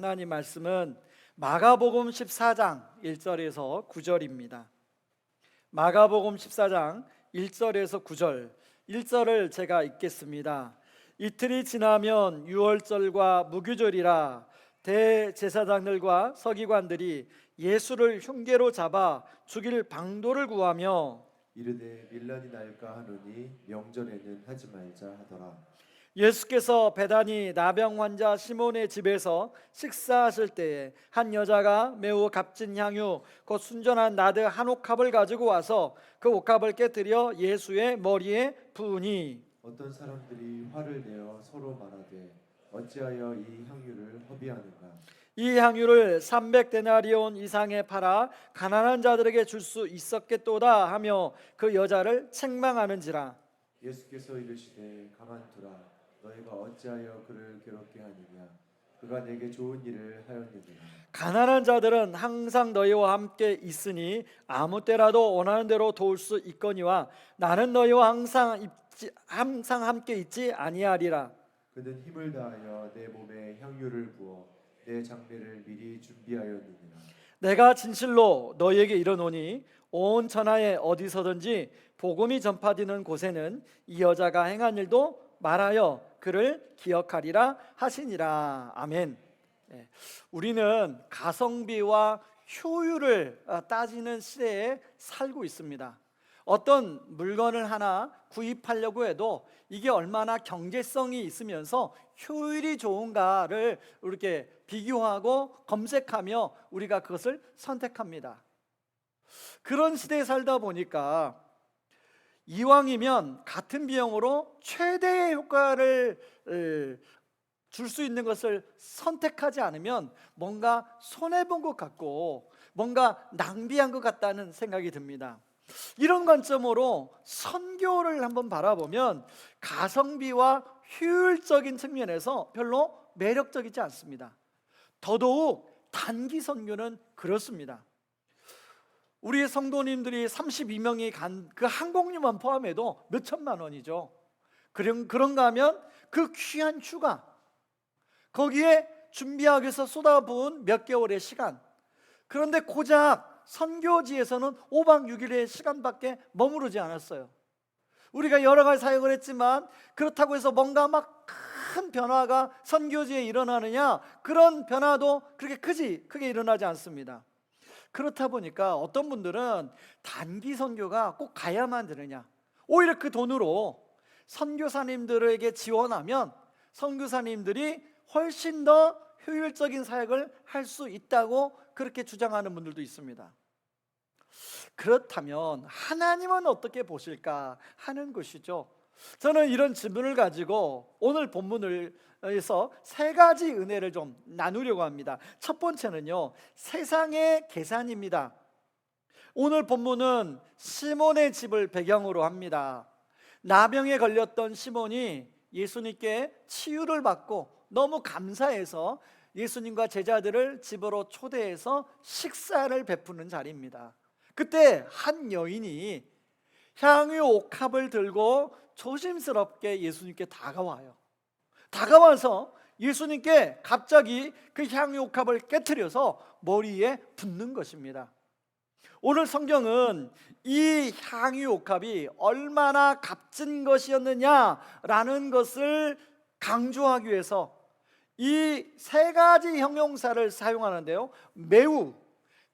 하나님 말씀은 마가복음 14장 1절에서 9절입니다. 마가복음 14장 1절에서 9절, 1절을 제가 읽겠습니다. 이틀이 지나면 유월절과 무교절이라 대제사장들과 서기관들이 예수를 흉계로 잡아 죽일 방도를 구하며 이르되 밀란이 날까 하노니 명절에는 하지 말자 하더라. 예수께서 베다니 나병 환자 시몬의 집에서 식사하실 때에 한 여자가 매우 값진 향유 곧 순전한 나드 한 옥합을 가지고 와서 그 옥합을 깨뜨려 예수의 머리에 부으니 어떤 사람들이 화를 내어 서로 말하되 어찌하여 이 향유를 허비하는가. 이 향유를 300데나리온 이상에 팔아 가난한 자들에게 줄 수 있었겠도다 하며 그 여자를 책망하는지라. 예수께서 이르시되 가만두라. 너희가 어찌하여 그를 괴롭게 하느냐. 그가 내게 좋은 일을 하였느니라. 가난한 자들은 항상 너희와 함께 있으니 아무 때라도 원하는 대로 도울 수 있거니와 나는 너희와 항상 함께 있지 아니하리라. 그는 힘을 다하여 내 몸에 향유를 부어 내 장례를 미리 준비하였느니라. 내가 진실로 너희에게 이르노니 온 천하에 어디서든지 복음이 전파되는 곳에는 이 여자가 행한 일도 말하여 그를 기억하리라 하시니라. 아멘. 우리는 가성비와 효율을 따지는 시대에 살고 있습니다. 어떤 물건을 하나 구입하려고 해도 이게 얼마나 경제성이 있으면서 효율이 좋은가를 이렇게 비교하고 검색하며 우리가 그것을 선택합니다. 그런 시대에 살다 보니까 이왕이면 같은 비용으로 최대의 효과를 줄 수 있는 것을 선택하지 않으면 뭔가 손해본 것 같고 뭔가 낭비한 것 같다는 생각이 듭니다. 이런 관점으로 선교를 한번 바라보면 가성비와 효율적인 측면에서 별로 매력적이지 않습니다. 더더욱 단기 선교는 그렇습니다. 우리 성도님들이 32명이 간 그 항공료만 포함해도 몇 천만 원이죠. 그런가 하면 그 귀한 휴가, 거기에 준비하기 위해서 쏟아부은 몇 개월의 시간, 그런데 고작 선교지에서는 5박 6일의 시간밖에 머무르지 않았어요. 우리가 여러 가지 사역을 했지만 그렇다고 해서 뭔가 막 큰 변화가 선교지에 일어나느냐, 그런 변화도 그렇게 크게 일어나지 않습니다. 그렇다 보니까 어떤 분들은 단기 선교가 꼭 가야만 되느냐, 오히려 그 돈으로 선교사님들에게 지원하면 선교사님들이 훨씬 더 효율적인 사역을 할 수 있다고 그렇게 주장하는 분들도 있습니다. 그렇다면 하나님은 어떻게 보실까 하는 것이죠. 저는 이런 질문을 가지고 오늘 본문에서 세 가지 은혜를 좀 나누려고 합니다. 첫 번째는요, 세상의 계산입니다. 오늘 본문은 시몬의 집을 배경으로 합니다. 나병에 걸렸던 시몬이 예수님께 치유를 받고 너무 감사해서 예수님과 제자들을 집으로 초대해서 식사를 베푸는 자리입니다. 그때 한 여인이 향유 옥합을 들고 조심스럽게 예수님께 다가와요. 다가와서 예수님께 갑자기 그 향유 옥합을 깨트려서 머리에 붓는 것입니다. 오늘 성경은 이 향유 옥합이 얼마나 값진 것이었느냐라는 것을 강조하기 위해서 이 세 가지 형용사를 사용하는데요, 매우,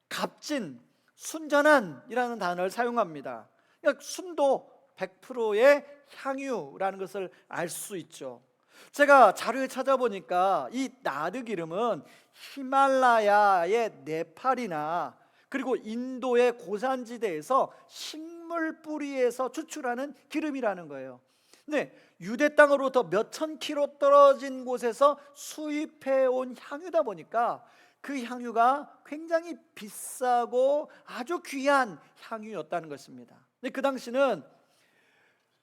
값진, 순전한이라는 단어를 사용합니다. 그러니까 순도 100%의 향유라는 것을 알 수 있죠. 제가 자료에 찾아보니까 이 나드 기름은 히말라야의 네팔이나 그리고 인도의 고산지대에서 식물 뿌리에서 추출하는 기름이라는 거예요. 근데 유대 땅으로부터 몇천 킬로 떨어진 곳에서 수입해 온 향유다 보니까 그 향유가 굉장히 비싸고 아주 귀한 향유였다는 것입니다. 근데 그 당시는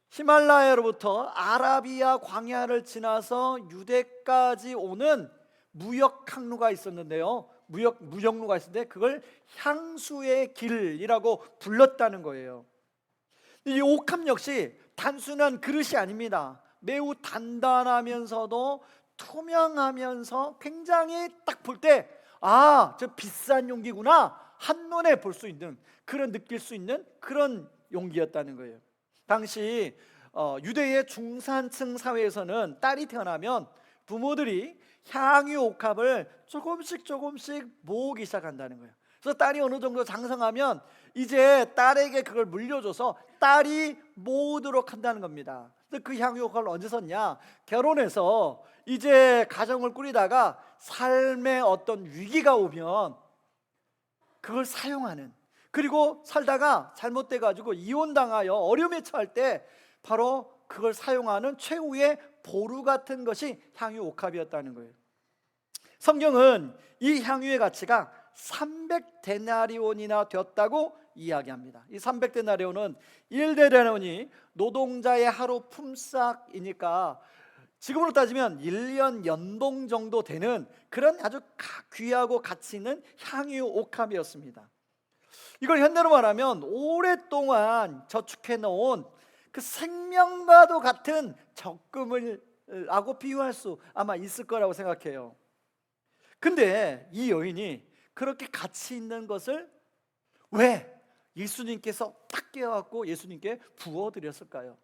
히말라야로부터 아라비아 광야를 지나서 유대까지 오는 무역 항로가 있었는데요, 무역로가 있었는데 그걸 향수의 길이라고 불렀다는 거예요. 이 옥합 역시 단순한 그릇이 아닙니다. 매우 단단하면서도 투명하면서 굉장히 딱 볼 때 아, 저 비싼 용기구나 한눈에 볼 수 있는, 그런 느낄 수 있는 그런 용기였다는 거예요. 당시 유대의 중산층 사회에서는 딸이 태어나면 부모들이 향유 옥합을 조금씩 모으기 시작한다는 거예요. 그래서 딸이 어느 정도 장성하면 이제 딸에게 그걸 물려줘서 딸이 모으도록 한다는 겁니다. 근데 그 향유 옥합을 언제 썼냐? 결혼해서 이제 가정을 꾸리다가 삶의 어떤 위기가 오면 그걸 사용하는, 그리고 살다가 잘못돼 가지고 이혼당하여 어려움에 처할 때 바로 그걸 사용하는 최후의 보루 같은 것이 향유 옥합이었다는 거예요. 성경은 이 향유의 가치가 300데나리온이나 되었다고 이야기합니다. 이 300데나리온은 1데나리온이 노동자의 하루 품삯이니까 지금으로 따지면 1년 연봉 정도 되는 그런 아주 귀하고 가치 있는 향유 옥합이었습니다. 이걸 현대로 말하면 오랫동안 저축해 놓은 그 생명과도 같은 적금을 하고 비유할 수 아마 있을 거라고 생각해요. 근데 이 여인이 그렇게 가치 있는 것을 왜 예수님께서 딱 깨워갖고 예수님께 부어드렸을까요?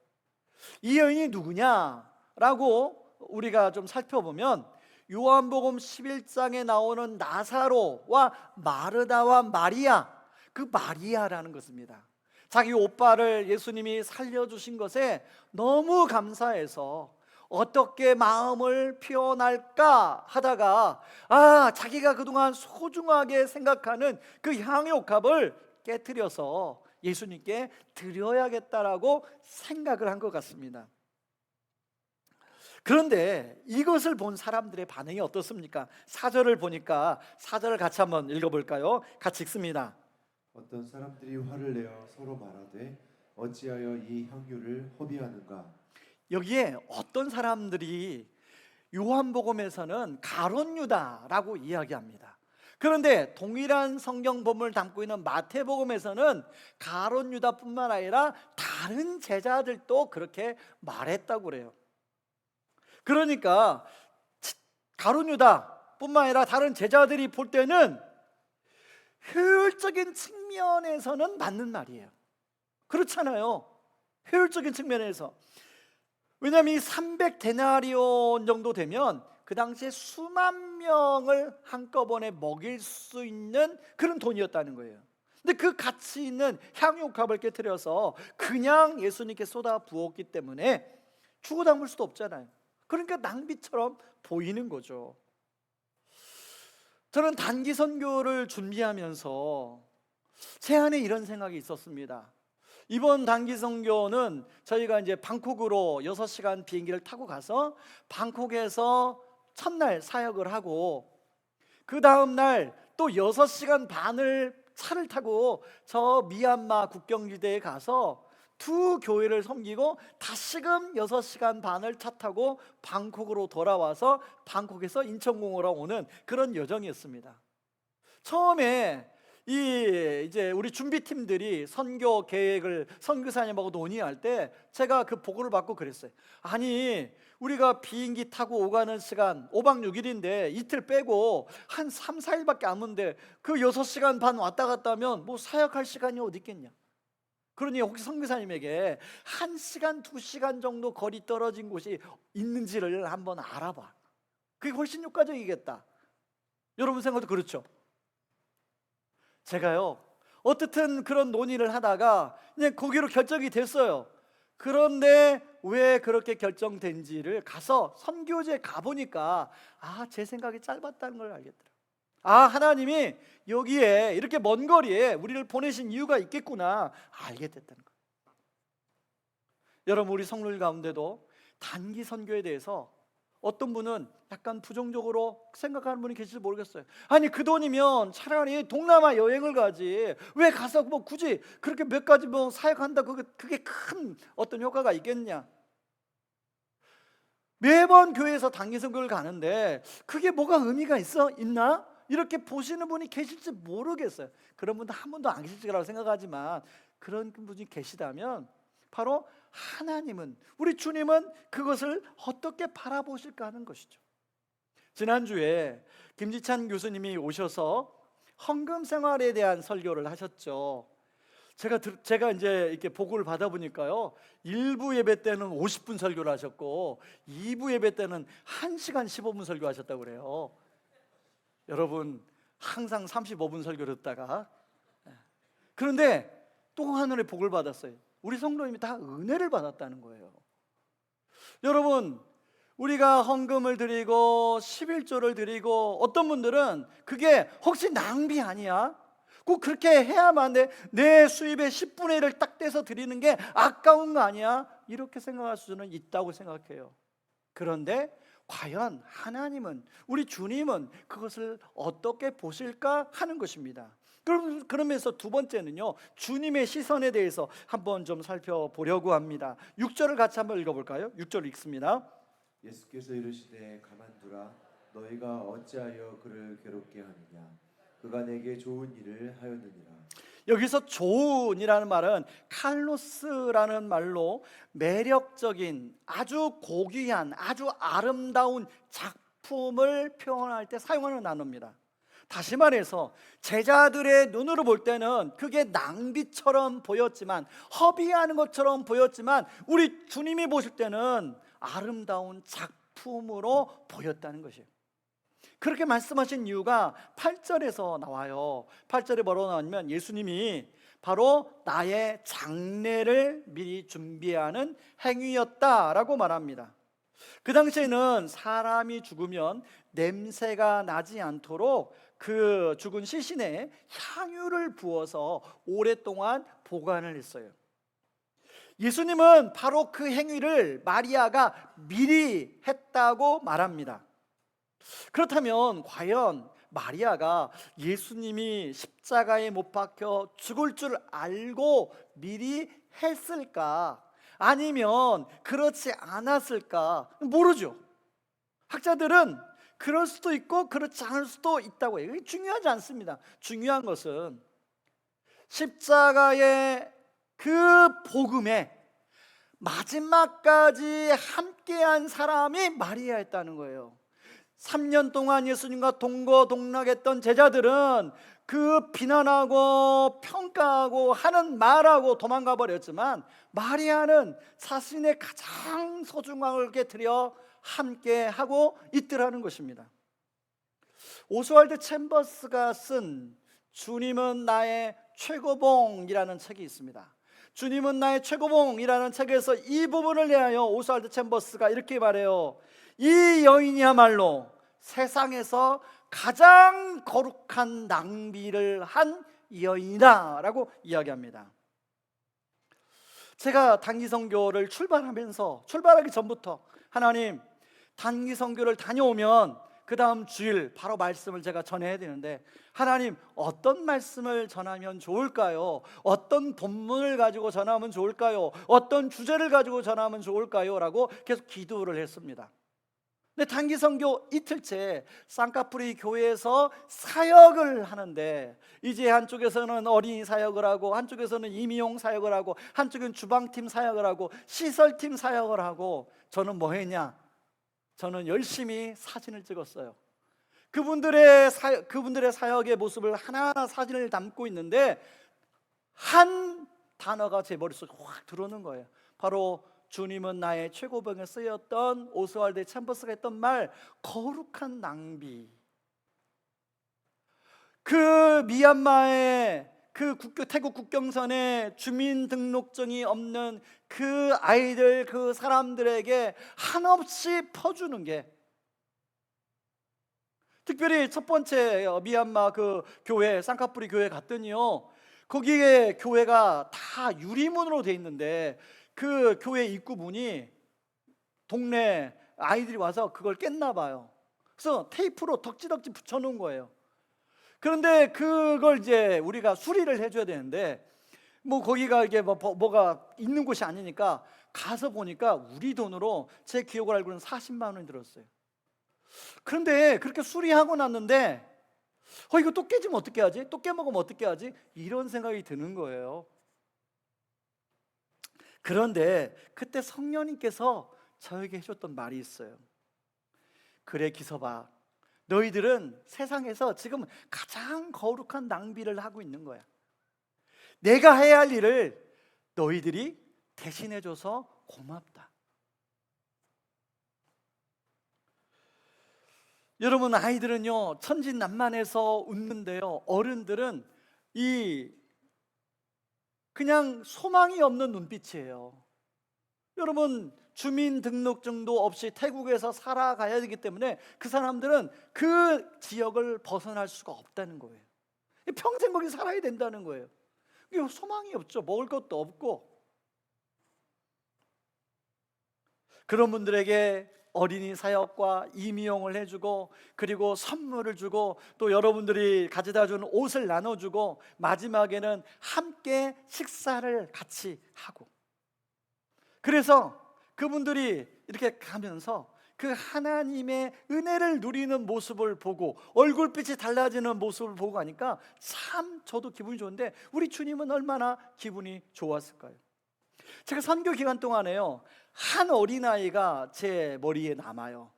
이 여인이 누구냐라고 우리가 좀 살펴보면 요한복음 11장에 나오는 나사로와 마르다와 마리아, 그 마리아라는 것입니다. 자기 오빠를 예수님이 살려주신 것에 너무 감사해서 어떻게 마음을 표현할까 하다가 자기가 그동안 소중하게 생각하는 그 향유옥합을 깨트려서 예수님께 드려야겠다라고 생각을 한 것 같습니다. 그런데 이것을 본 사람들의 반응이 어떻습니까? 4절을 보니까 4절을 같이 한번 읽어볼까요? 같이 읽습니다. 어떤 사람들이 화를 내어 서로 말하되 어찌하여 이 향유를 허비하는가? 여기에 어떤 사람들이 요한복음에서는 가룟 유다라고 이야기합니다. 그런데 동일한 성경본문을 담고 있는 마태복음에서는 가룟 유다뿐만 아니라 다른 제자들도 그렇게 말했다고 그래요. 그러니까 가룟 유다뿐만 아니라 다른 제자들이 볼 때는 효율적인 측면에서는 맞는 말이에요. 그렇잖아요. 효율적인 측면에서. 왜냐하면 이 300데나리온 정도 되면 그 당시에 수만 명을 한꺼번에 먹일 수 있는 그런 돈이었다는 거예요. 근데 그 가치 있는 향유옥합을 깨트려서 그냥 예수님께 쏟아 부었기 때문에 주고 담을 수도 없잖아요. 그러니까 낭비처럼 보이는 거죠. 저는 단기 선교를 준비하면서 제 안에 이런 생각이 있었습니다. 이번 단기 선교는 저희가 이제 방콕으로 6시간 비행기를 타고 가서 방콕에서 첫날 사역을 하고 그 다음 날 또 6시간 반을 차를 타고 저 미얀마 국경지대에 가서 두 교회를 섬기고 다시금 6시간 반을 차 타고 방콕으로 돌아와서 방콕에서 인천공으로 오는 그런 여정이었습니다. 처음에 이제 우리 준비팀들이 선교 계획을 선교사님하고 논의할 때 제가 그 보고를 받고 그랬어요. 아니 우리가 비행기 타고 오가는 시간 5박 6일인데 이틀 빼고 한 3, 4일밖에 안 오는데 그 6시간 반 왔다 갔다 하면 뭐 사역할 시간이 어디 있겠냐. 그러니 혹시 선교사님에게 1시간, 2시간 정도 거리 떨어진 곳이 있는지를 한번 알아봐. 그게 훨씬 효과적이겠다. 여러분 생각도 그렇죠? 제가요 어떻든 그런 논의를 하다가 그냥 거기로 결정이 됐어요. 그런데 왜 그렇게 결정된지를 가서 선교지에 가보니까 제 생각이 짧았다는 걸 알겠더라고요. 하나님이 여기에 이렇게 먼 거리에 우리를 보내신 이유가 있겠구나 알게 됐다는 거예요. 여러분 우리 성도들 가운데도 단기 선교에 대해서 어떤 분은 약간 부정적으로 생각하는 분이 계실지 모르겠어요. 아니 그 돈이면 차라리 동남아 여행을 가지 왜 가서 뭐 굳이 그렇게 몇 가지 뭐 사역한다 그게 큰 어떤 효과가 있겠냐. 매번 교회에서 단기 선교를 가는데 그게 뭐가 의미가 있나? 이렇게 보시는 분이 계실지 모르겠어요. 그런 분도 한 분도 안 계실 거라고 생각하지만 그런 분이 계시다면 바로 하나님은 우리 주님은 그것을 어떻게 바라보실까 하는 것이죠. 지난주에 김지찬 교수님이 오셔서 헌금 생활에 대한 설교를 하셨죠. 제가 이제 이렇게 보고를 받아 보니까요, 1부 예배 때는 50분 설교를 하셨고 2부 예배 때는 1시간 15분 설교하셨다고 그래요. 여러분, 항상 35분 설교를 듣다가, 그런데 또 하늘의 복을 받았어요. 우리 성도님이 다 은혜를 받았다는 거예요. 여러분, 우리가 헌금을 드리고 11조를 드리고, 어떤 분들은 그게 혹시 낭비 아니야? 꼭 그렇게 해야만 돼? 내 수입의 10분의 1을 딱 떼서 드리는 게 아까운 거 아니야? 이렇게 생각할 수는 있다고 생각해요. 그런데 과연 하나님은, 우리 주님은 그것을 어떻게 보실까 하는 것입니다. 그러면서 두 번째는요, 주님의 시선에 대해서 한번 좀 살펴보려고 합니다. 6절을 같이 한번 읽어볼까요? 6절 읽습니다. 예수께서 이르시되 가만두라 너희가 어찌하여 그를 괴롭게 하느냐 그가 내게 좋은 일을 하였느니라. 여기서 좋은이라는 말은 칼로스라는 말로 매력적인, 아주 고귀한, 아주 아름다운 작품을 표현할 때 사용하는 단어입니다. 다시 말해서 제자들의 눈으로 볼 때는 그게 낭비처럼 보였지만, 허비하는 것처럼 보였지만, 우리 주님이 보실 때는 아름다운 작품으로 보였다는 것이에요. 그렇게 말씀하신 이유가 8절에서 나와요. 8절에 뭐라고 나오냐면, 예수님이 바로 나의 장례를 미리 준비하는 행위였다라고 말합니다. 그 당시에는 사람이 죽으면 냄새가 나지 않도록 그 죽은 시신에 향유를 부어서 오랫동안 보관을 했어요. 예수님은 바로 그 행위를 마리아가 미리 했다고 말합니다. 그렇다면 과연 마리아가 예수님이 십자가에 못 박혀 죽을 줄 알고 미리 했을까? 아니면 그렇지 않았을까? 모르죠. 학자들은 그럴 수도 있고 그렇지 않을 수도 있다고 해요. 이게 중요하지 않습니다. 중요한 것은 십자가의 그 복음에 마지막까지 함께한 사람이 마리아였다는 거예요. 3년 동안 예수님과 동거동락했던 제자들은 그 비난하고 평가하고 하는 말하고 도망가 버렸지만, 마리아는 자신의 가장 소중한 걸 드려 함께 하고 있더라는 것입니다. 오스왈드 챔버스가 쓴 주님은 나의 최고봉이라는 책이 있습니다. 주님은 나의 최고봉이라는 책에서 이 부분을 대하여 오스왈드 챔버스가 이렇게 말해요. 이 여인이야말로 세상에서 가장 거룩한 낭비를 한 여인이다 라고 이야기합니다. 제가 단기 선교를 출발하기 전부터, 하나님, 단기 선교를 다녀오면 그 다음 주일 바로 말씀을 제가 전해야 되는데, 하나님, 어떤 말씀을 전하면 좋을까요? 어떤 본문을 가지고 전하면 좋을까요? 어떤 주제를 가지고 전하면 좋을까요? 라고 계속 기도를 했습니다. 근데 단기 선교 이틀째 쌍카프리 교회에서 사역을 하는데, 이제 한쪽에서는 어린이 사역을 하고, 한쪽에서는 임용 사역을 하고, 한쪽은 주방팀 사역을 하고, 시설팀 사역을 하고, 저는 뭐 했냐? 저는 열심히 사진을 찍었어요. 그분들의 사역의 모습을 하나하나 사진을 담고 있는데, 한 단어가 제 머릿속에 확 들어오는 거예요. 바로 주님은 나의 최고봉에 쓰였던 오스왈드 챔버스가 했던 말, 거룩한 낭비. 그 미얀마의 태국 국경선에 주민등록증이 없는 그 아이들, 그 사람들에게 한없이 퍼주는 게, 특별히 첫 번째 미얀마 그 교회, 쌍카프리 교회 갔더니요, 거기에 교회가 다 유리문으로 돼 있는데, 그 교회 입구 문이 동네 아이들이 와서 그걸 깼나 봐요. 그래서 테이프로 덕지덕지 붙여놓은 거예요. 그런데 그걸 이제 우리가 수리를 해줘야 되는데, 뭐 거기가 이게 뭐가 있는 곳이 아니니까 가서 보니까 우리 돈으로, 제 기억을 알고는 40만 원이 들었어요. 그런데 그렇게 수리하고 났는데, 이거 또 깨지면 어떻게 하지? 또 깨먹으면 어떻게 하지? 이런 생각이 드는 거예요. 그런데 그때 성령님께서 저에게 해줬던 말이 있어요. 그래, 기서봐, 너희들은 세상에서 지금 가장 거룩한 낭비를 하고 있는 거야. 내가 해야 할 일을 너희들이 대신해줘서 고맙다. 여러분, 아이들은요 천진난만해서 웃는데요, 어른들은 그냥 소망이 없는 눈빛이에요. 여러분, 주민등록증도 없이 태국에서 살아가야 되기 때문에 그 사람들은 그 지역을 벗어날 수가 없다는 거예요. 평생 거기 살아야 된다는 거예요. 소망이 없죠. 먹을 것도 없고. 그런 분들에게 어린이 사역과 임용을 해주고, 그리고 선물을 주고, 또 여러분들이 가져다 준 옷을 나눠주고, 마지막에는 함께 식사를 같이 하고, 그래서 그분들이 이렇게 가면서 그 하나님의 은혜를 누리는 모습을 보고, 얼굴빛이 달라지는 모습을 보고 가니까 참 저도 기분이 좋은데, 우리 주님은 얼마나 기분이 좋았을까요? 제가 선교 기간 동안에요, 한 어린아이가 제 머리에 남아요.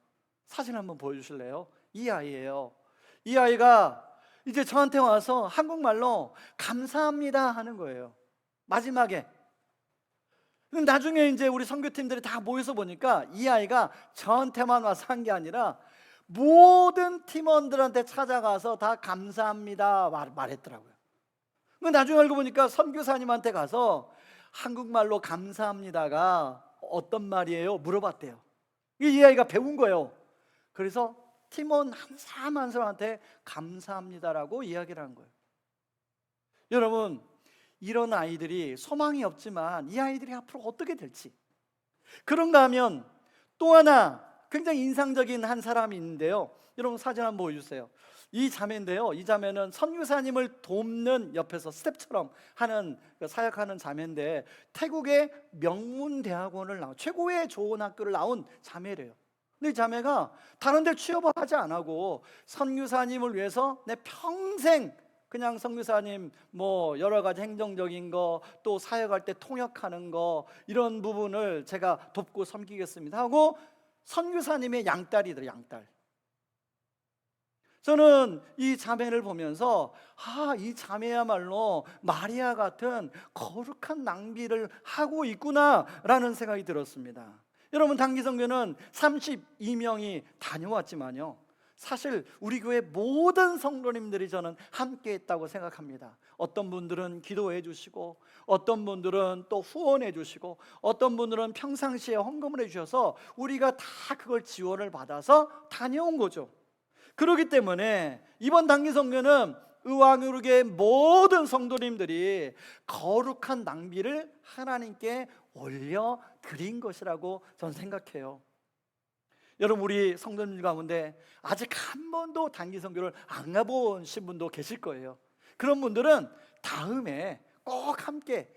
사진 한번 보여주실래요? 이 아이예요. 이 아이가 이제 저한테 와서 한국말로 감사합니다 하는 거예요, 마지막에. 나중에 이제 우리 선교팀들이 다 모여서 보니까 이 아이가 저한테만 와서 한 게 아니라 모든 팀원들한테 찾아가서 다 감사합니다 말했더라고요. 나중에 알고 보니까 선교사님한테 가서 한국말로 감사합니다가 어떤 말이에요? 물어봤대요. 이 아이가 배운 거예요. 그래서 팀원 한 사람 한 사람한테 감사합니다라고 이야기를 한 거예요. 여러분, 이런 아이들이 소망이 없지만 이 아이들이 앞으로 어떻게 될지. 그런가 하면 또 하나 굉장히 인상적인 한 사람이 있는데요, 여러분 사진 한번 보여주세요. 이 자매인데요, 이 자매는 선교사님을 돕는 옆에서 스텝처럼 하는, 사역하는 자매인데, 태국의 명문대학원을 나온, 최고의 좋은 학교를 나온 자매래요. 근데 이 자매가 다른 데 취업을 하지 안 하고 선교사님을 위해서 내 평생 그냥 선교사님 여러 가지 행정적인 거, 또 사역할 때 통역하는 거, 이런 부분을 제가 돕고 섬기겠습니다 하고 선교사님의 양딸이더라고요, 양딸. 저는 이 자매를 보면서 이 자매야말로 마리아 같은 거룩한 낭비를 하고 있구나라는 생각이 들었습니다. 여러분, 단기선교는 32명이 다녀왔지만요, 사실 우리 교회 모든 성도님들이 저는 함께 했다고 생각합니다. 어떤 분들은 기도해 주시고, 어떤 분들은 또 후원해 주시고, 어떤 분들은 평상시에 헌금을 해 주셔서 우리가 다 그걸 지원을 받아서 다녀온 거죠. 그렇기 때문에 이번 단기선교는 의왕유르교의 모든 성도님들이 거룩한 낭비를 하나님께 올려드린 것이라고 저는 생각해요. 여러분, 우리 성도님 가운데 아직 한 번도 단기선교를 안 가보신 분도 계실 거예요. 그런 분들은 다음에 꼭 함께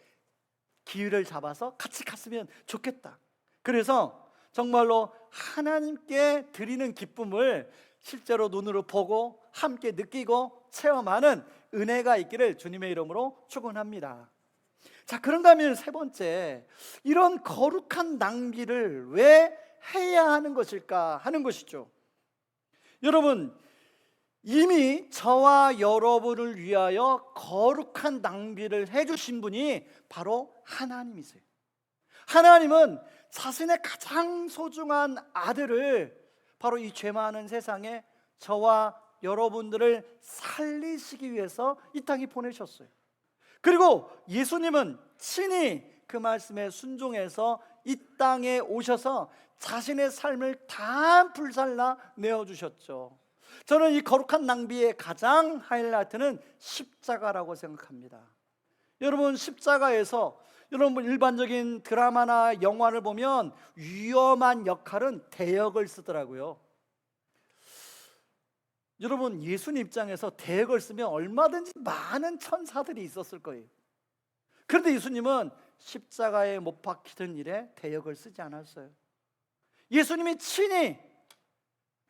기회를 잡아서 같이 갔으면 좋겠다. 그래서 정말로 하나님께 드리는 기쁨을 실제로 눈으로 보고 함께 느끼고 체험하는 은혜가 있기를 주님의 이름으로 축원합니다. 자, 그런가 하면 세 번째, 이런 거룩한 낭비를 왜 해야 하는 것일까 하는 것이죠. 여러분, 이미 저와 여러분을 위하여 거룩한 낭비를 해주신 분이 바로 하나님이세요. 하나님은 자신의 가장 소중한 아들을 바로 이 죄 많은 세상에 저와 여러분들을 살리시기 위해서 이 땅에 보내셨어요. 그리고 예수님은 친히 그 말씀에 순종해서 이 땅에 오셔서 자신의 삶을 다 불살라 내어주셨죠. 저는 이 거룩한 낭비의 가장 하이라이트는 십자가라고 생각합니다. 여러분, 십자가에서 여러분 일반적인 드라마나 영화를 보면 위험한 역할은 대역을 쓰더라고요. 여러분, 예수님 입장에서 대역을 쓰면 얼마든지 많은 천사들이 있었을 거예요. 그런데 예수님은 십자가에 못 박히던 일에 대역을 쓰지 않았어요. 예수님이 친히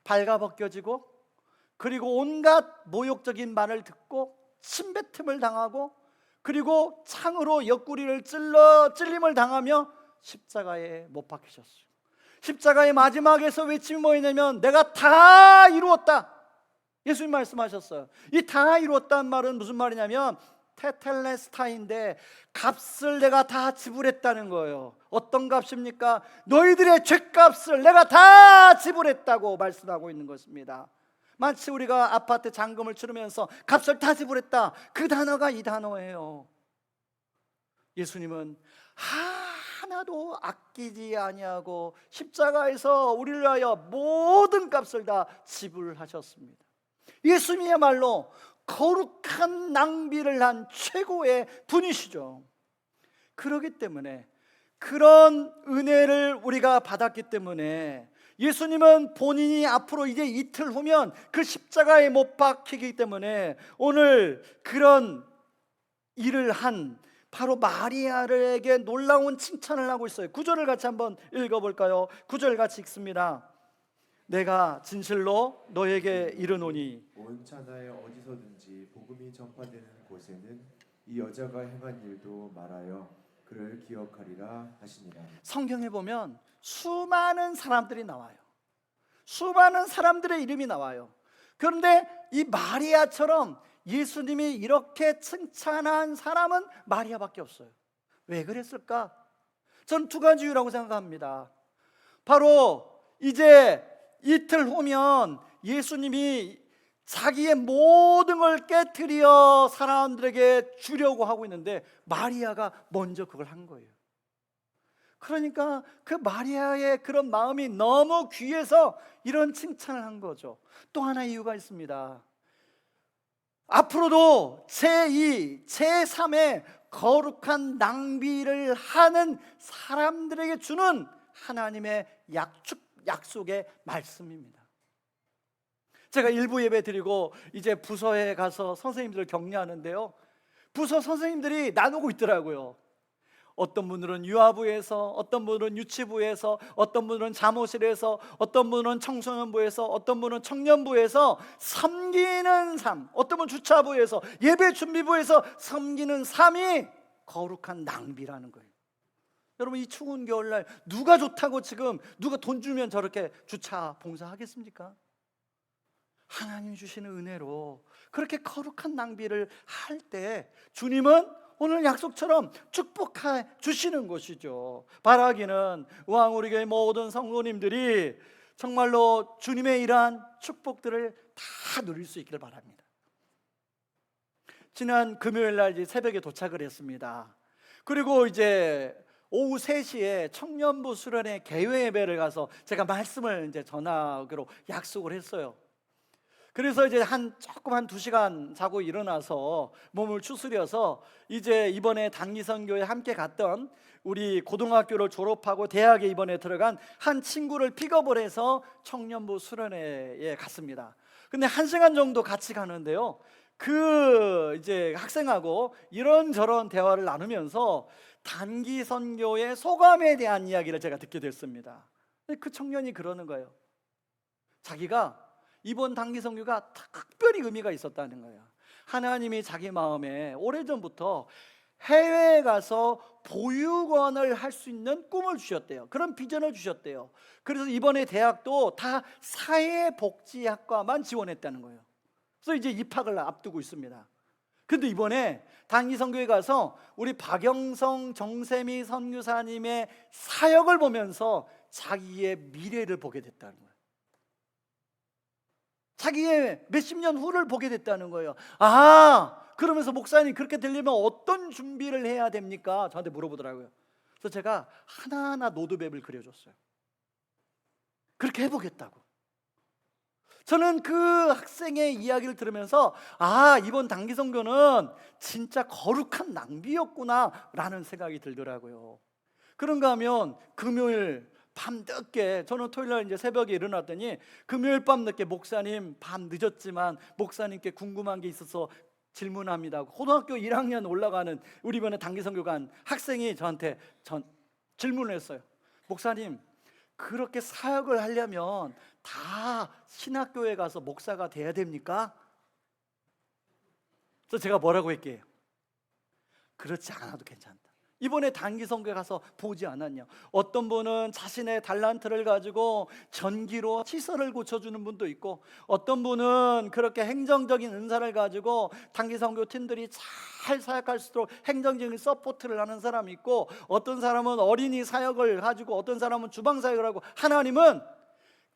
발가벗겨지고, 그리고 온갖 모욕적인 말을 듣고 침뱉음을 당하고, 그리고 창으로 옆구리를 찔림을 당하며 십자가에 못 박히셨어요. 십자가의 마지막에서 외침이 뭐였냐면 내가 다 이루었다. 예수님 말씀하셨어요. 이 다 이루었다는 말은 무슨 말이냐면 테텔레스타인데 값을 내가 다 지불했다는 거예요. 어떤 값입니까? 너희들의 죄값을 내가 다 지불했다고 말씀하고 있는 것입니다. 마치 우리가 아파트 잔금을 치르면서 값을 다 지불했다, 그 단어가 이 단어예요. 예수님은 하나도 아끼지 아니하고 십자가에서 우리를 위하여 모든 값을 다 지불하셨습니다. 예수님이야말로 거룩한 낭비를 한 최고의 분이시죠. 그렇기 때문에, 그런 은혜를 우리가 받았기 때문에 예수님은 본인이 앞으로 이제 이틀 후면 그 십자가에 못 박히기 때문에 오늘 그런 일을 한 바로 마리아에게 놀라운 칭찬을 하고 있어요. 9절을 같이 한번 읽어볼까요? 9절 같이 읽습니다. 내가 진실로 너에게 이르노니, 온 천하에 어디서든지 복음이 전파되는 곳에는 이 여자가 행한 일도 말하여 그를 기억하리라 하시니라. 성경에 보면 수많은 사람들이 나와요. 수많은 사람들의 이름이 나와요. 그런데 이 마리아처럼 예수님이 이렇게 칭찬한 사람은 마리아밖에 없어요. 왜 그랬을까? 저는 두 가지 이유라고 생각합니다. 바로 이제 이틀 후면 예수님이 자기의 모든 걸 깨트려 사람들에게 주려고 하고 있는데 마리아가 먼저 그걸 한 거예요. 그러니까 그 마리아의 그런 마음이 너무 귀해서 이런 칭찬을 한 거죠. 또 하나 이유가 있습니다. 앞으로도 제2, 제3의 거룩한 낭비를 하는 사람들에게 주는 하나님의 약속의 말씀입니다. 제가 일부 예배 드리고 이제 부서에 가서 선생님들을 격려하는데요, 부서 선생님들이 나누고 있더라고요. 어떤 분들은 유아부에서, 어떤 분들은 유치부에서, 어떤 분들은 잠옷실에서, 어떤 분은 청소년부에서, 어떤 분은 청년부에서 섬기는 삶, 어떤 분은 주차부에서, 예배 준비부에서 섬기는 삶이 거룩한 낭비라는 거예요. 여러분, 이 추운 겨울날 누가 좋다고 지금 누가 돈 주면 저렇게 주차 봉사하겠습니까? 하나님 주시는 은혜로 그렇게 거룩한 낭비를 할 때 주님은 오늘 약속처럼 축복해 주시는 것이죠. 바라기는 왕 우리 교회 모든 성도님들이 정말로 주님의 이러한 축복들을 다 누릴 수 있기를 바랍니다. 지난 금요일 날 이제 새벽에 도착을 했습니다. 그리고 이제 오후 3시에 청년부 수련회 개회 예배를 가서 제가 말씀을 이제 전하기로 약속을 했어요. 그래서 이제 조금 한 2시간 자고 일어나서 몸을 추스려서 이제 이번에 단기선교에 함께 갔던 우리 고등학교를 졸업하고 대학에 이번에 들어간 한 친구를 픽업을 해서 청년부 수련회에 갔습니다. 근데 1시간 정도 같이 가는데요, 그 이제 학생하고 이런저런 대화를 나누면서 단기 선교의 소감에 대한 이야기를 제가 듣게 됐습니다. 그 청년이 그러는 거예요. 자기가 이번 단기 선교가 특별히 의미가 있었다는 거예요. 하나님이 자기 마음에 오래전부터 해외에 가서 보육원을 할 수 있는 꿈을 주셨대요. 그런 비전을 주셨대요. 그래서 이번에 대학도 다 사회복지학과만 지원했다는 거예요. 그래서 이제 입학을 앞두고 있습니다. 근데 이번에 단기 선교에 가서 우리 박영성 정세미 선교사님의 사역을 보면서 자기의 미래를 보게 됐다는 거예요. 자기의 몇십 년 후를 보게 됐다는 거예요. 그러면서 목사님, 그렇게 되려면 어떤 준비를 해야 됩니까? 저한테 물어보더라고요. 그래서 제가 하나하나 로드맵을 그려줬어요. 그렇게 해보겠다고. 저는 그 학생의 이야기를 들으면서 이번 단기 선교는 진짜 거룩한 낭비였구나 라는 생각이 들더라고요. 그런가 하면 금요일 밤 늦게, 저는 토요일날 이제 새벽에 일어났더니 금요일 밤 늦게 목사님, 밤 늦었지만 목사님께 궁금한 게 있어서 질문합니다. 고등학교 1학년 올라가는 우리 이번에 단기 선교 간 학생이 저한테 질문을 했어요. 목사님, 그렇게 사역을 하려면 다 신학교에 가서 목사가 돼야 됩니까? 그래서 제가 뭐라고 했게요? 그렇지 않아도 괜찮다. 이번에 단기 선교에 가서 보지 않았냐? 어떤 분은 자신의 달란트를 가지고 전기로 시설을 고쳐주는 분도 있고, 어떤 분은 그렇게 행정적인 은사를 가지고 단기 선교 팀들이 잘 사역할 수 있도록 행정적인 서포트를 하는 사람이 있고, 어떤 사람은 어린이 사역을 가지고, 어떤 사람은 주방 사역을 하고, 하나님은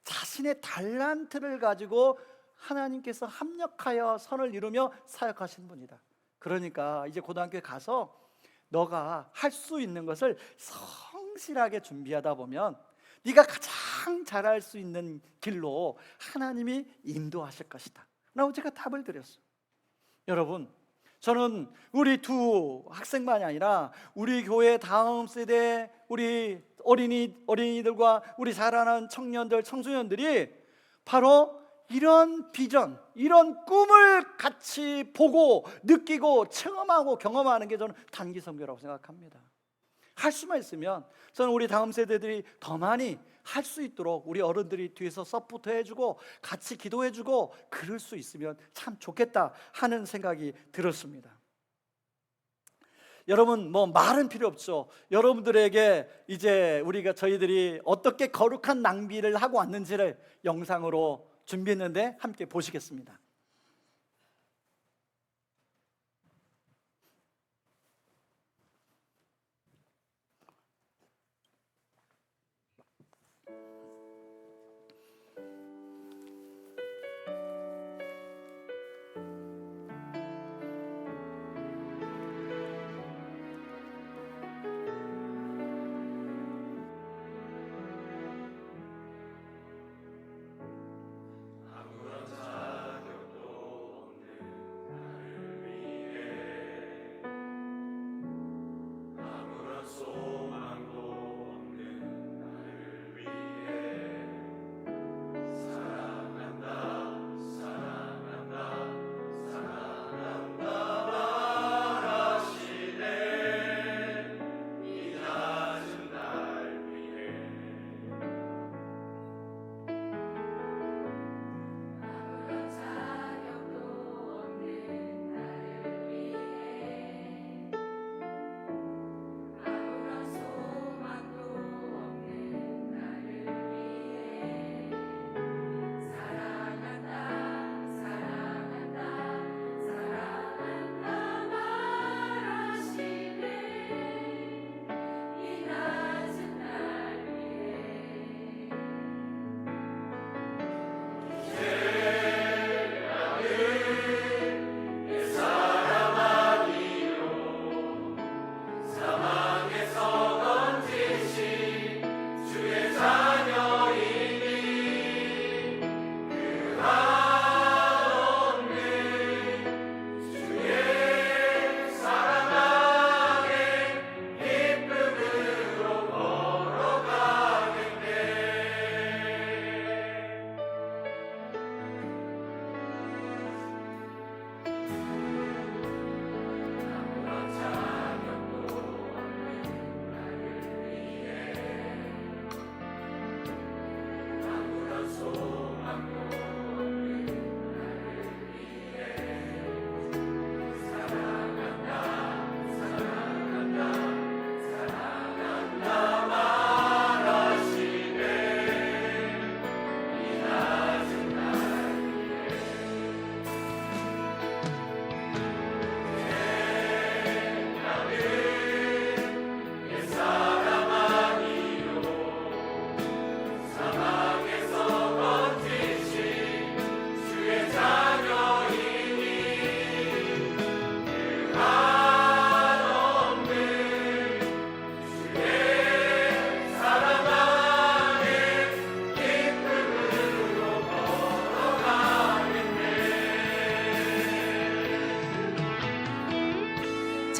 자신의 달란트를 가지고 하나님께서 합력하여 선을 이루며 사역하신 분이다. 그러니까 이제 고등학교에 가서 너가 할 수 있는 것을 성실하게 준비하다 보면 네가 가장 잘할 수 있는 길로 하나님이 인도하실 것이다 라고 제가 답을 드렸어요. 여러분, 저는 우리 두 학생만이 아니라 우리 교회 다음 세대, 우리 어린이들과 우리 자라는 청년들, 청소년들이 바로 이런 비전, 이런 꿈을 같이 보고 느끼고 체험하고 경험하는 게 저는 단기 선교라고 생각합니다. 할 수만 있으면 저는 우리 다음 세대들이 더 많이 할 수 있도록 우리 어른들이 뒤에서 서포트 해주고 같이 기도해주고 그럴 수 있으면 참 좋겠다 하는 생각이 들었습니다. 여러분, 뭐 말은 필요 없죠. 여러분들에게 이제 저희들이 어떻게 거룩한 낭비를 하고 왔는지를 영상으로 준비했는데 함께 보시겠습니다.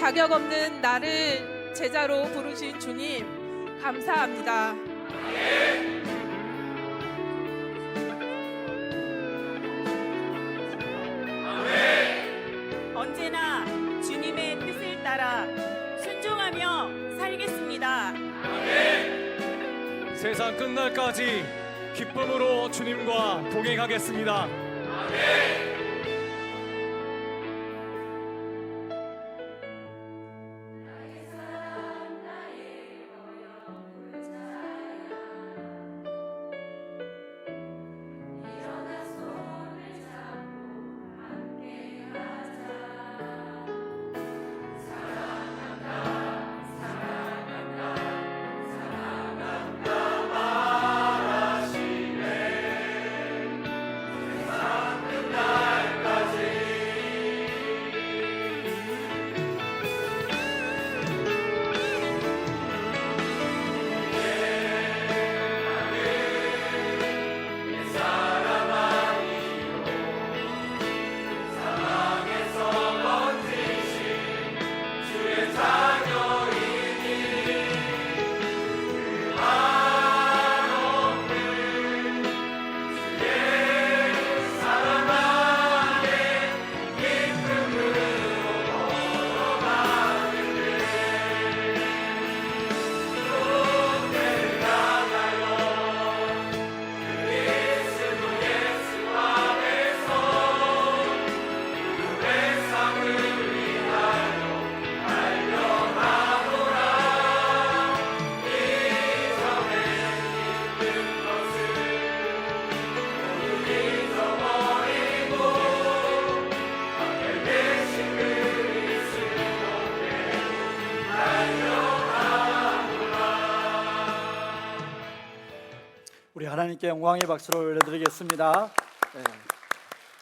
자격 없는 나를 제자로 부르신 주님, 감사합니다. 언제나 주님의 뜻을 따라 순종하며 살겠습니다. 세상 끝날까지 기쁨으로 주님과 동행하겠습니다. 하나님께 영광의 박수를 올려드리겠습니다. 네,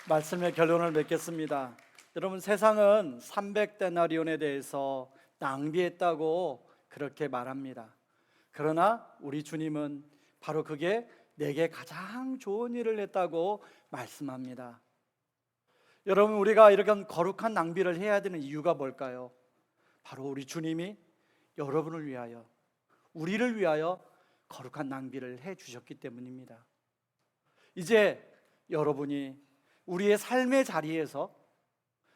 말씀의 결론을 맺겠습니다. 여러분, 세상은 300데나리온에 대해서 낭비했다고 그렇게 말합니다. 그러나 우리 주님은 바로 그게 내게 가장 좋은 일을 했다고 말씀합니다. 여러분, 우리가 이렇게 거룩한 낭비를 해야 되는 이유가 뭘까요? 바로 우리 주님이 여러분을 위하여, 우리를 위하여 거룩한 낭비를 해 주셨기 때문입니다. 이제 여러분이 우리의 삶의 자리에서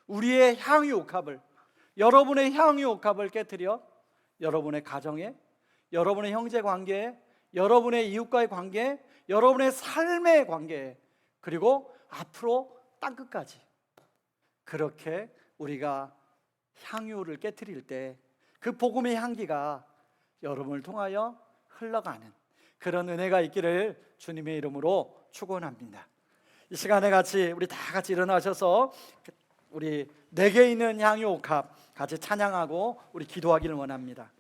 우리의 향유 옥합을, 여러분의 향유 옥합을 깨뜨려 여러분의 가정에, 여러분의 형제 관계에, 여러분의 이웃과의 관계에, 여러분의 삶의 관계에, 그리고 앞으로 땅끝까지 그렇게 우리가 향유를 깨뜨릴 때 그 복음의 향기가 여러분을 통하여 흘러가는 그런 은혜가 있기를 주님의 이름으로 축원합니다. 이 시간에 같이 우리 다 같이 일어나셔서 우리 내게 있는 향유 옥합 같이 찬양하고 우리 기도하기를 원합니다.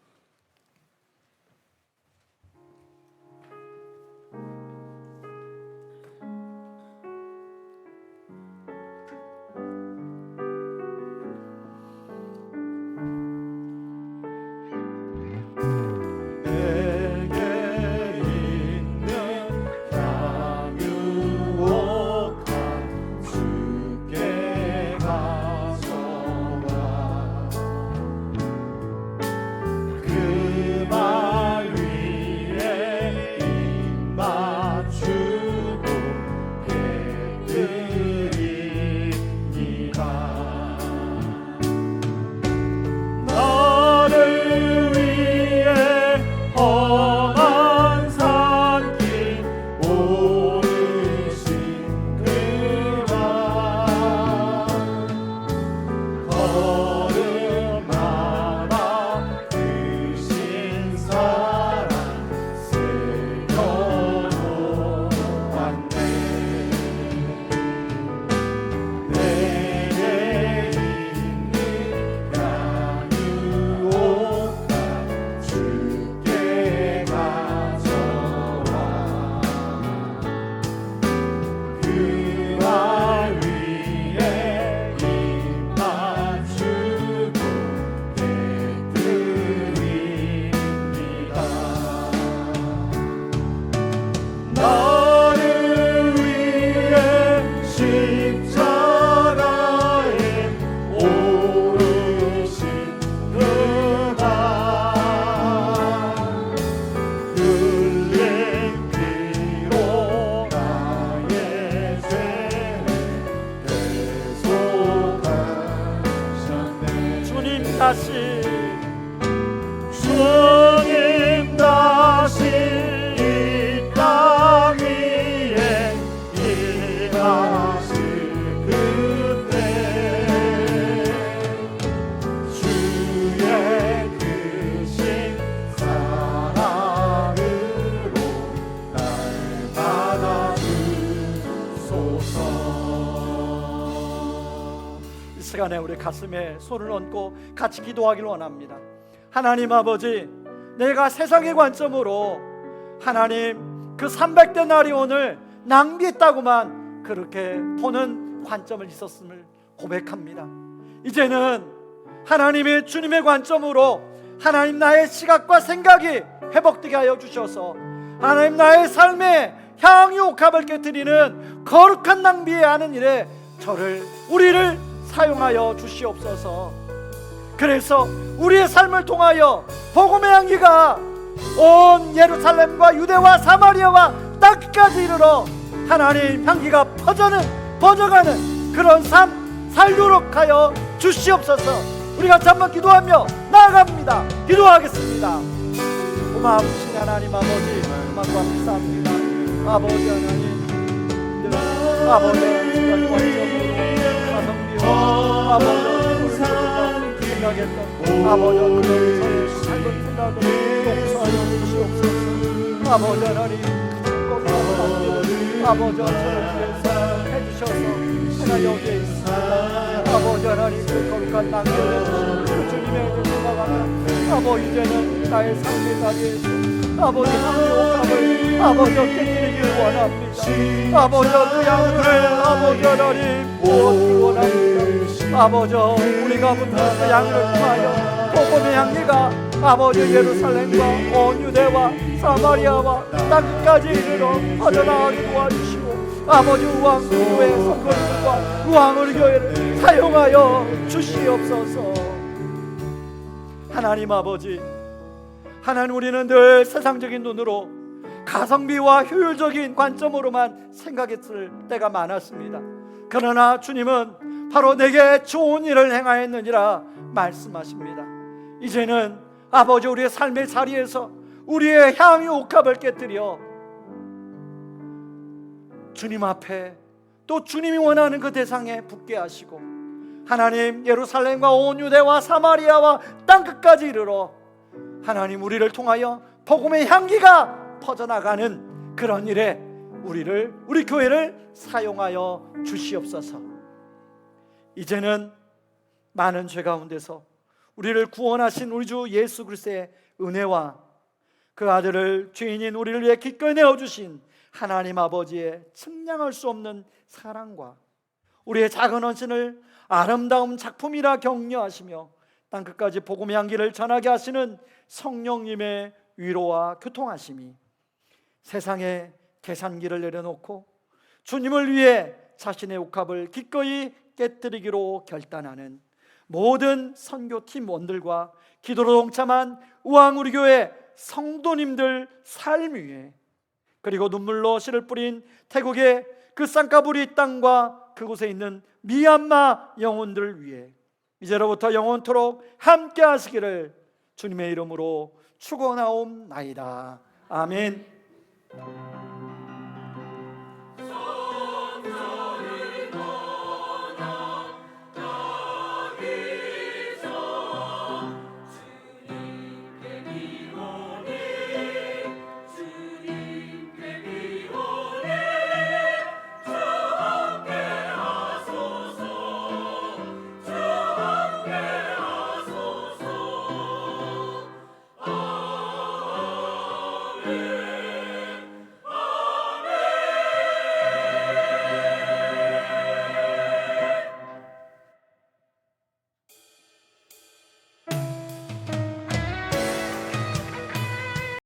주님 다시 이 땅 위에 일하실 그때 주의 크신 사랑으로 날 받아주소서. 이 시간에 우리 가슴에 손을 얹고 같이 기도하기를 원합니다. 하나님 아버지, 내가 세상의 관점으로 하나님 그 300데나리온을 낭비했다고만 그렇게 보는 관점을 있었음을 고백합니다. 이제는 하나님의 주님의 관점으로 하나님 나의 시각과 생각이 회복되게 하여 주셔서 하나님 나의 삶에 향유 옥합을 깨뜨리는 거룩한 낭비하는 일에 우리를 사용하여 주시옵소서. 그래서 우리의 삶을 통하여 복음의 향기가 온 예루살렘과 유대와 사마리아와 땅끝까지 이르러 하나님 향기가 퍼져가는 그런 삶 살도록 하여 주시옵소서. 우리가 한번 기도하며 나아갑니다. 기도하겠습니다. 고마우신 하나님 아버지, 고맙고 감사합니다. 아버지 하나님, 아버지 하나님 가성비와 아버지 생각했던 아버지 하나님 삶을 생각을 용서하여 주시옵소서. 아버지 하나님 아버지 하나님 위해서 해주셔서 제가 여기에 있습니다. 아버지 하나님 그 거룩한 낭비를 해주신 주님의 은혜가 가면 아버지 이제는 나의 삶의 자리에서 아버지 향유옥합을 아버지 깨뜨리길 원합니다. 아버지 그 향유를 아버지 하나님 부어주길 원합니다. 아버지 우리가 붙어서 향유를 통하여 복음의 향기가 아버지 예루살렘과 온 유대와 사마리아와 땅끝까지 이르러 퍼져나가게 도와주시고 아버지 우왕교회 성도들과 우왕의 교회를 사용하여 주시옵소서. 하나님 아버지, 하나님 우리는 늘 세상적인 눈으로 가성비와 효율적인 관점으로만 생각했을 때가 많았습니다. 그러나 주님은 바로 내게 좋은 일을 행하였느니라 말씀하십니다. 이제는 아버지 우리의 삶의 자리에서 우리의 향유 옥합을 깨뜨려 주님 앞에 또 주님이 원하는 그 대상에 붙게 하시고 하나님 예루살렘과 온 유대와 사마리아와 땅끝까지 이르러 하나님 우리를 통하여 복음의 향기가 퍼져나가는 그런 일에 우리 교회를 사용하여 주시옵소서. 이제는 많은 죄 가운데서 우리를 구원하신 우리 주 예수 그리스도의 은혜와 그 아들을 죄인인 우리를 위해 기꺼이 내어주신 하나님 아버지의 측량할 수 없는 사랑과 우리의 작은 헌신을 아름다운 작품이라 격려하시며 땅끝까지 복음의 향기를 전하게 하시는 성령님의 위로와 교통하심이 세상에 계산기를 내려놓고 주님을 위해 자신의 옥합을 기꺼이 깨뜨리기로 결단하는 모든 선교팀원들과 기도로 동참한 우왕우리교회 성도님들 삶 위에 그리고 눈물로 씨를 뿌린 태국의 그 쌍까부리 땅과 그곳에 있는 미얀마 영혼들 위해 이제로부터 영원토록 함께 하시기를 주님의 이름으로 축원하옵나이다. 아멘.